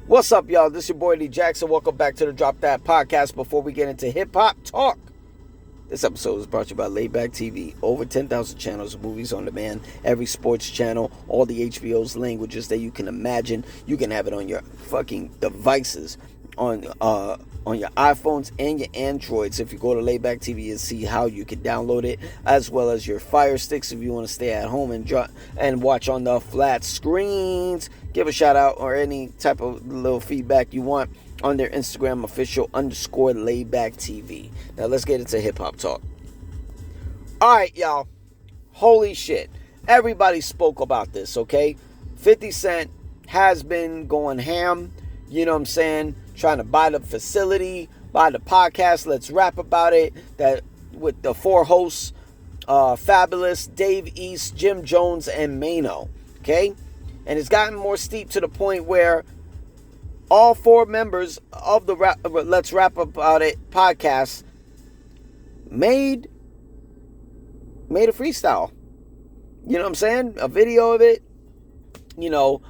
What's up, y'all? This is your boy Lee Jackson. Welcome back to the Drop That Podcast. Before we get into hip hop talk, this episode is brought to you by Laidback TV. Over 10,000 channels of movies on demand, every sports channel, all the HBO's languages that you can imagine. You can have it on your fucking devices, on your iPhones and your Androids. If you go to Laidback TV and see how you can download it, as well as your Fire Sticks if you want to stay at home and watch on the flat screens. Give a shout out or any type of little feedback you want on their Instagram official _Laidback TV. Now let's get into hip hop talk. Alright, y'all. Holy shit. Everybody spoke about this, okay? 50 Cent has been going ham, you know what I'm saying? Trying to buy the facility, buy the podcast. Let's rap about it. That with the four hosts, Fabolous, Dave East, Jim Jones, and Maino. Okay? And it's gotten more steep to the point where all four members of the Let's Rap About It podcast made a freestyle. You know what I'm saying? A video of it. You know,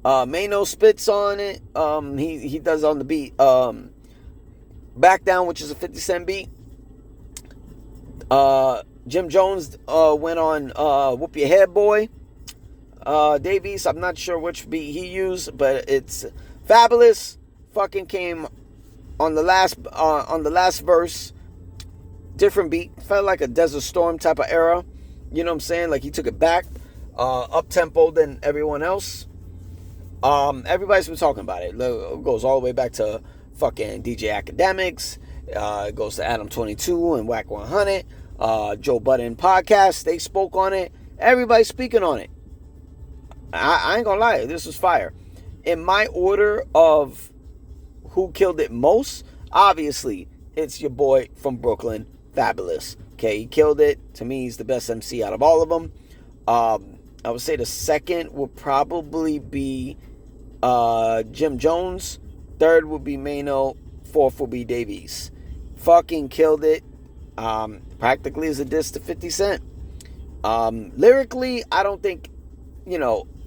Maino spits on it. He does on the beat. Back Down, which is a 50 Cent beat. Jim Jones went on Whoop Your Head Boy. Dave East, I'm not sure which beat he used, but it's Fabolous. Fucking came on the last verse. Different beat. Felt like a Desert Storm type of era. You know what I'm saying? Like he took it back. Up tempo than everyone else. Everybody's been talking about it. It goes all the way back to fucking DJ Academics. It goes to Adam 22 and Whack 100. Joe Budden podcast. They spoke on it. Everybody's speaking on it. I ain't gonna lie. This was fire. In my order of who killed it most, obviously it's your boy from Brooklyn, Fabolous. Okay, he killed it. To me, he's the best MC out of all of them. I would say the second would probably be Jim Jones. Third would be Maino. Fourth would be Dave East. Fucking killed it. Practically as a diss to 50 Cent. Lyrically, I don't think,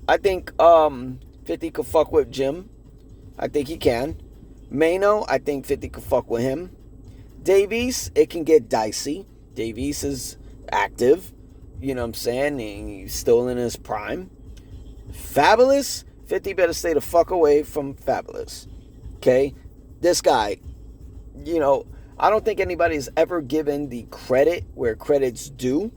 I think 50 could fuck with Jim. I think he can. Maino, I think 50 could fuck with him. Dave East, it can get dicey. Dave East is active. You know what I'm saying? He's still in his prime. Fabolous, 50 better stay the fuck away from Fabolous. Okay? This guy, I don't think anybody's ever given the credit where credit's due.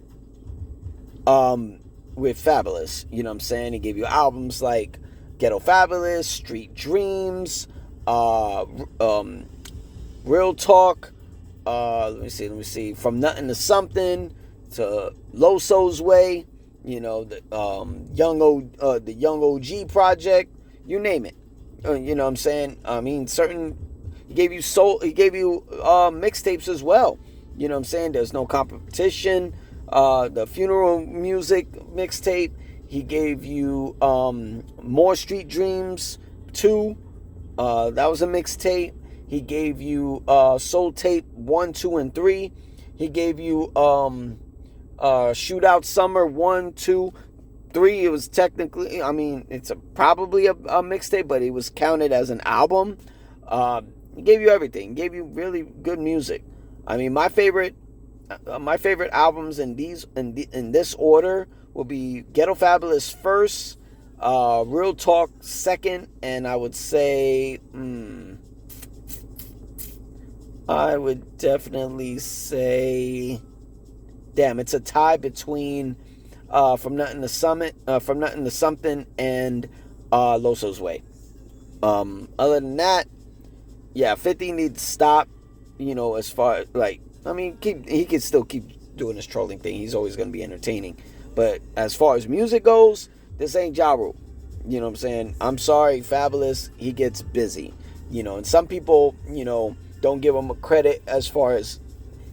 With Fabolous. You know what I'm saying? He gave you albums like Ghetto Fabulous, Street Dreams, Real Talk, let me see, From Nothing to Something, to Loso's Way, the Young OG Project, you name it. You know what I'm saying? I mean, he gave you mixtapes as well. You know what I'm saying? There's No Competition, the Funeral Music mixtape. He gave you More Street Dreams 2. That was a mixtape. He gave you Soul Tape 1, 2, and 3. He gave you Shootout Summer 1, 2, 3. It was technically, it's probably a mixtape, but it was counted as an album. He gave you everything. He gave you really good music. I mean, my favorite albums in this order will be Ghetto Fabulous first, Real Talk second, and I would say, I would definitely say, it's a tie between From Nothing to Something, and Loso's Way. Other than that, 50 needs to stop. As far as he can still keep doing his trolling thing. He's always going to be entertaining. But as far as music goes, this ain't Ja Rule. You know what I'm saying? I'm sorry, Fabolous, he gets busy. And some people, don't give him a credit as far as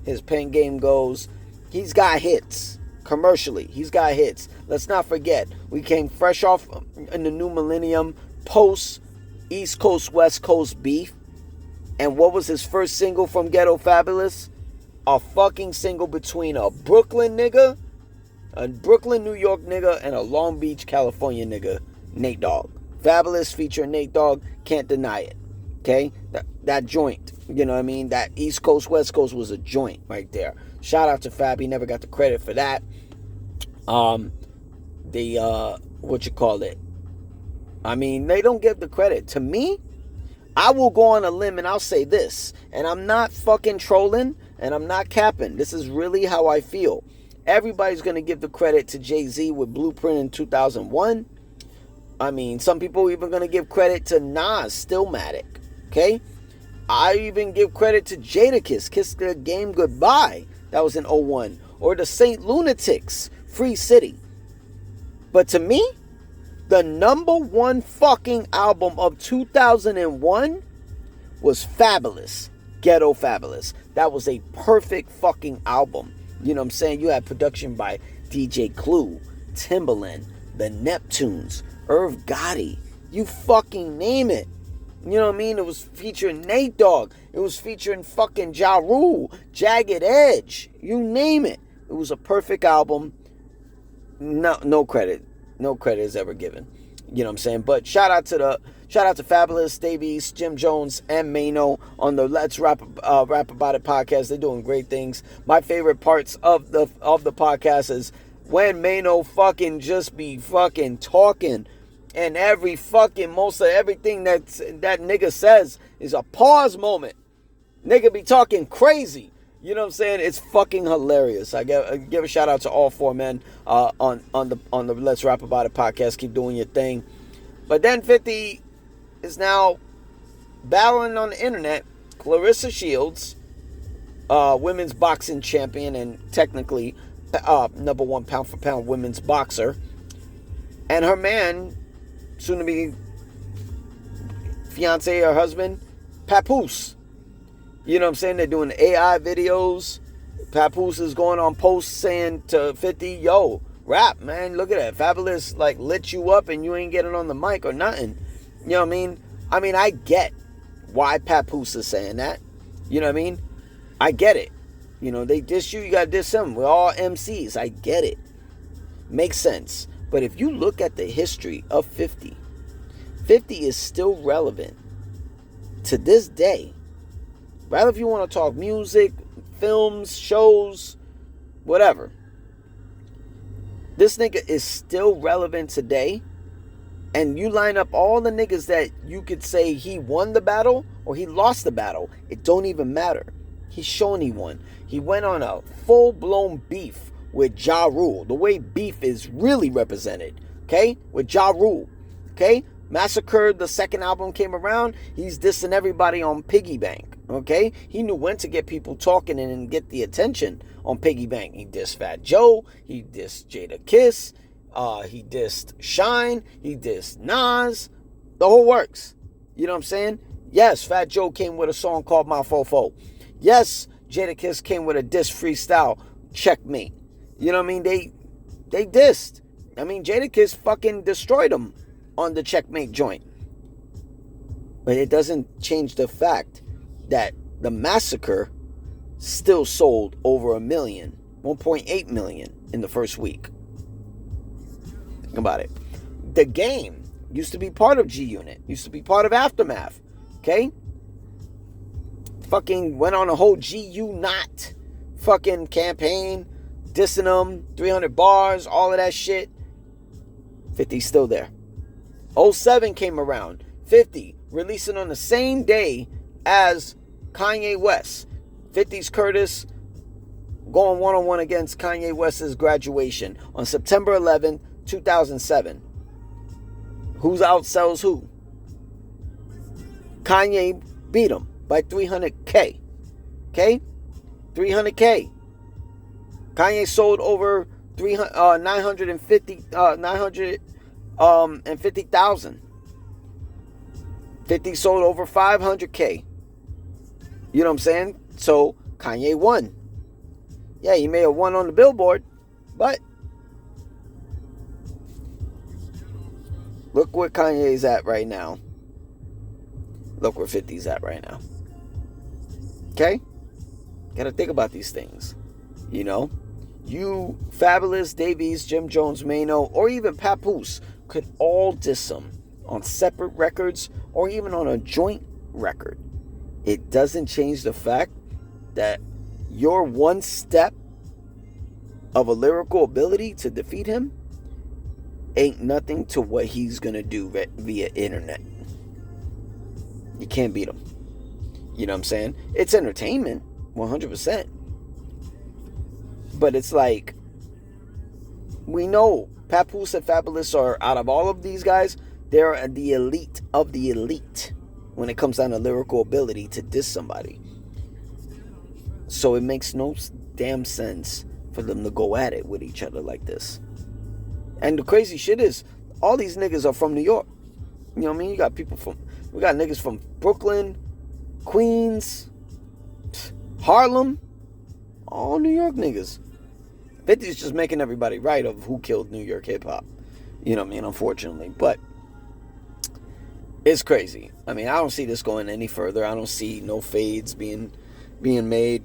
his pen game goes. He's got hits. Commercially, he's got hits. Let's not forget, we came fresh off in the new millennium, post East Coast, West Coast beef. And what was his first single from Ghetto Fabulous? A fucking single between a Brooklyn, New York nigga, and a Long Beach, California nigga, Nate Dogg. Fabolous featuring Nate Dogg, can't deny it. Okay? That joint, you know what I mean? That East Coast, West Coast was a joint right there. Shout out to Fab, he never got the credit for that. What you call it? I mean, they don't give the credit. To me, I will go on a limb and I'll say this, and I'm not fucking trolling, and I'm not capping. This is really how I feel. Everybody's going to give the credit to Jay-Z with Blueprint in 2001. I mean, some people even going to give credit to Nas, Stillmatic. Okay? I even give credit to Jadakiss, Kiss the Game Goodbye. That was in 01. Or the Saint Lunatics, Free City. But to me, the number one fucking album of 2001 was Fabolous. Ghetto Fabolous. That was a perfect fucking album. You know what I'm saying? You had production by DJ Clue, Timbaland, the Neptunes, Irv Gotti. You fucking name it. You know what I mean? It was featuring Nate Dogg. It was featuring fucking Ja Rule, Jagged Edge. You name it. It was a perfect album. No credit. No credit is ever given. You know what I'm saying? But shout out to Fabolous, Davies, Jim Jones, and Maino on the Let's Rap About It podcast. They're doing great things. My favorite parts of the podcast is when Maino fucking just be fucking talking, and every fucking most of everything that nigga says is a pause moment. Nigga be talking crazy. You know what I'm saying? It's fucking hilarious. I give a shout out to all four men on the Let's Rap About It podcast. Keep doing your thing. But then 50 is now battling on the internet. Clarissa Shields, women's boxing champion and technically number one pound for pound women's boxer, and her man, soon to be fiance or husband, Papoose. You know what I'm saying? They're doing AI videos. Papoose is going on posts saying to 50, yo, rap, man. Look at that. Fabolous, like, lit you up and you ain't getting on the mic or nothing. You know what I mean? I mean, I get why Papoose is saying that. You know what I mean? I get it. You know, they diss you, you got to diss them. We're all MCs. I get it. Makes sense. But if you look at the history of 50, 50 is still relevant to this day. Rather if you want to talk music, films, shows, whatever. This nigga is still relevant today. And you line up all the niggas that you could say he won the battle or he lost the battle. It don't even matter. He's shown he won. He went on a full-blown beef with Ja Rule. The way beef is really represented. Okay? With Ja Rule. Okay? Massacre, the second album came around. He's dissing everybody on Piggy Bank. Okay? He knew when to get people talking and get the attention on Piggy Bank. He dissed Fat Joe. He dissed Jadakiss. He dissed Shine. He dissed Nas. The whole works. You know what I'm saying? Yes, Fat Joe came with a song called My Fofo. Yes, Jadakiss came with a diss freestyle. Checkmate. You know what I mean? They dissed. I mean, Jadakiss fucking destroyed him on the Checkmate joint. But it doesn't change the fact that the Massacre still sold over 1 million. 1.8 million in the first week. Think about it. The Game used to be part of G-Unit. Used to be part of Aftermath. Okay? Fucking went on a whole G-U-Not fucking campaign. Dissing them. 300 bars. All of that shit. 50's still there. 07 came around. 50 releasing on the same day as Kanye West. 50's Curtis going one-on-one against Kanye West's Graduation on September 11th, 2007. Who's outsells who? Kanye beat him by 300K. Okay? 300K. Kanye sold over 950,000. 50 sold over 500K. You know what I'm saying? So Kanye won. Yeah, he may have won on the Billboard, but look where Kanye's at right now. Look where 50's at right now. Okay? Gotta think about these things. You know? You, Fabolous, Davies, Jim Jones, Maino, or even Papoose could all diss him on separate records, or even on a joint record, it doesn't change the fact that your one step of a lyrical ability to defeat him ain't nothing to what he's gonna do via internet. You can't beat him. You know what I'm saying? It's entertainment, 100%. But it's like, we know Papoose and Fabolous are, out of all of these guys, they're the elite of the elite when it comes down to lyrical ability to diss somebody. So it makes no damn sense for them to go at it with each other like this. And the crazy shit is, all these niggas are from New York. You know what I mean? We got niggas from Brooklyn, Queens, Harlem, all New York niggas. 50's just making everybody right of who killed New York hip hop. You know what I mean? Unfortunately. But it's crazy. I mean, I don't see this going any further. I don't see no fades being made.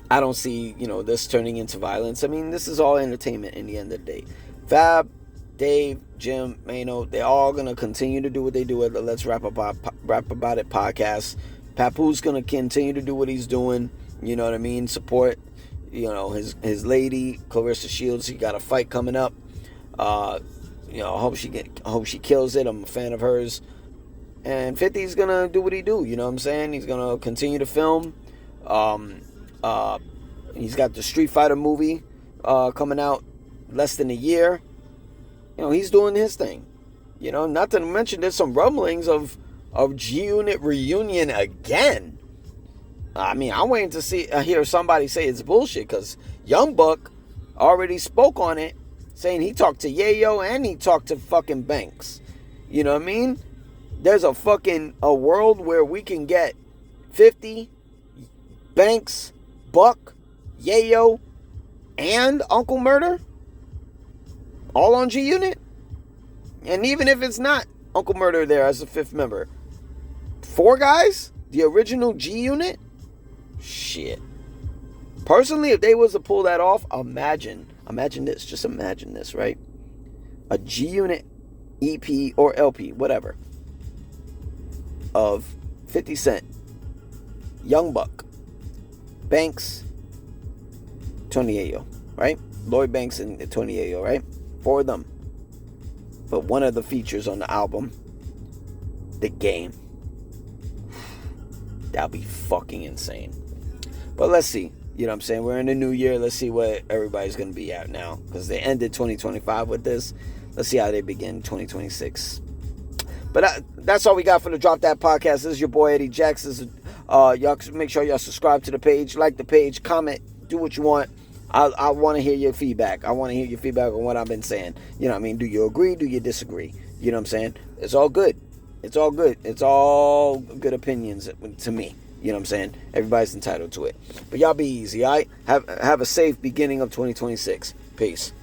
I don't see, this turning into violence. I mean, this is all entertainment in the end of the day. Fab, Dave, Jim, Maino, they're all going to continue to do what they do at the Let's Rap About It podcast. Papoose going to continue to do what he's doing. You know what I mean? Support, his lady, Clarissa Shields. He got a fight coming up. I hope she kills it. I'm a fan of hers. And 50's going to do what he do. You know what I'm saying? He's going to continue to film. He's got the Street Fighter movie coming out less than a year. He's doing his thing. Not to mention there's some rumblings of G-Unit reunion again. I mean, I'm waiting to hear somebody say it's bullshit, because Young Buck already spoke on it, saying he talked to Yayo and he talked to fucking Banks. You know what I mean? There's a world where we can get 50, Banks, Buck, Yayo, and Uncle Murder all on G-Unit. And even if it's not Uncle Murder there as a fifth member, 4 guys, the original G-Unit. Shit. Personally, if they was to pull that off, imagine this. Just imagine this, right? A G-Unit EP or LP, whatever, of 50 Cent, Young Buck, Banks, Tony Yayo, right? Lloyd Banks and Tony Yayo, right? 4 of them. But one of the features on the album, The Game. That'll be fucking insane. But let's see. You know what I'm saying? We're in the new year. Let's see what everybody's going to be at now. Because they ended 2025 with this. Let's see how they begin 2026. But that's all we got for the Drop That podcast. This is your boy Eddie Jackson. Y'all make sure y'all subscribe to the page, like the page, comment, do what you want. I want to hear your feedback. I want to hear your feedback on what I've been saying. You know what I mean? Do you agree? Do you disagree? You know what I'm saying? It's all good. It's all good. It's all good opinions to me. You know what I'm saying? Everybody's entitled to it. But y'all be easy, all right? Have a safe beginning of 2026. Peace.